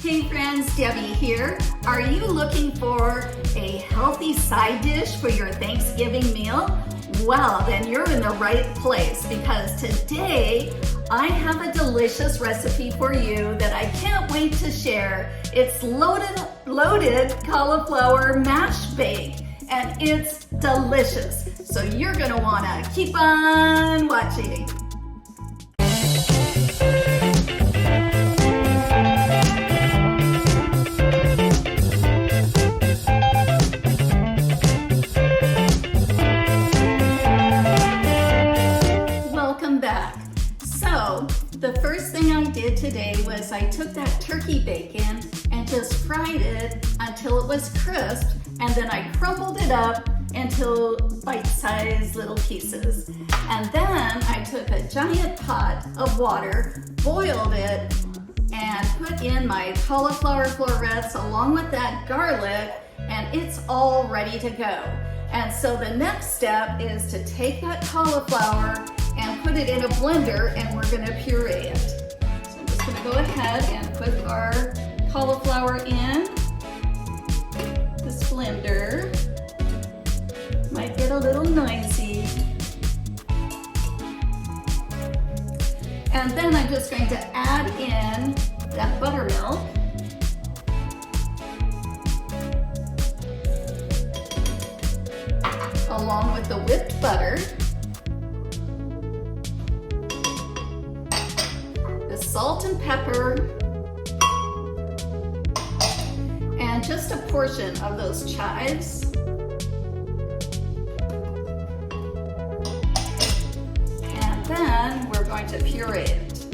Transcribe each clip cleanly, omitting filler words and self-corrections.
Hey friends, Debbie here. Are you looking for a healthy side dish for your Thanksgiving meal? Well, then you're in the right place because today I have a delicious recipe for you that I can't wait to share. It's loaded cauliflower mash bake, and it's delicious. So you're gonna wanna keep on watching. The first thing I did today was I took that turkey bacon and just fried it until it was crisp, and then I crumbled it up into bite-sized little pieces. And then I took a giant pot of water, boiled it, and put in my cauliflower florets along with that garlic, and it's all ready to go. And so the next step is to take that cauliflower and put it in a blender, and we're gonna puree it. So I'm just gonna go ahead and put our cauliflower in this blender. Might get a little noisy. And then I'm just going to add in that buttermilk. Along with the whipped butter. Salt and pepper, and just a portion of those chives. And then we're going to puree it.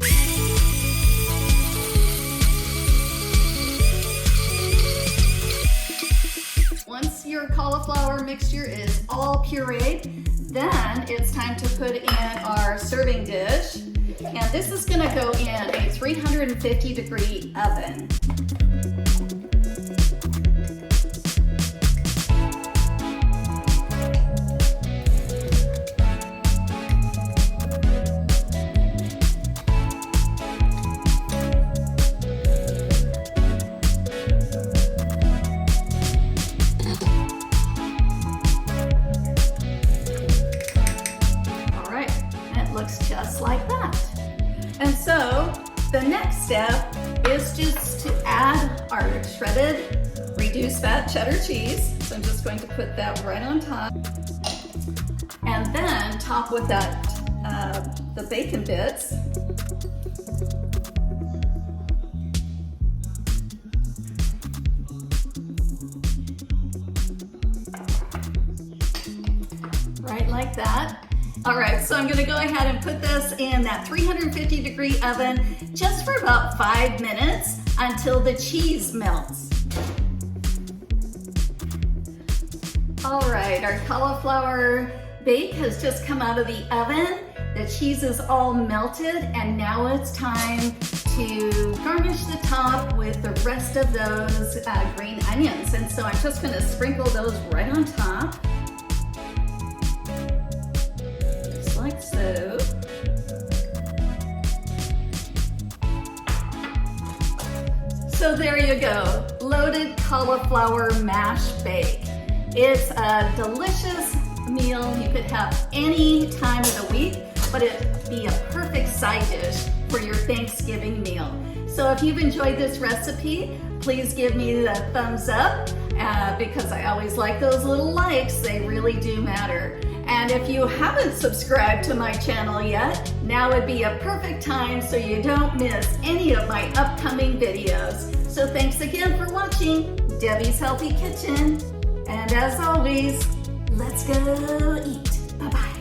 Once your cauliflower mixture is all pureed, then it's time to put in our serving dish. And this is going to go in a 350-degree oven. All right, and it looks just like that. And so the next step is just to add our shredded reduced fat cheddar cheese. So I'm just going to put that right on top. And then top with that, the bacon bits. Right like that. All right, so I'm gonna go ahead and put this in that 350-degree oven just for about 5 minutes until the cheese melts. All right, our cauliflower bake has just come out of the oven. The cheese is all melted, and now it's time to garnish the top with the rest of those green onions. And so I'm just gonna sprinkle those right on top. Like so. So there you go, loaded cauliflower mash bake. It's a delicious meal you could have any time of the week, but it'd be a perfect side dish for your Thanksgiving meal. So if you've enjoyed this recipe, please give me the thumbs up because I always like those little likes. They really do matter. And if you haven't subscribed to my channel yet, now would be a perfect time so you don't miss any of my upcoming videos. So thanks again for watching Debbie's Healthy Kitchen. And as always, let's go eat. Bye-bye.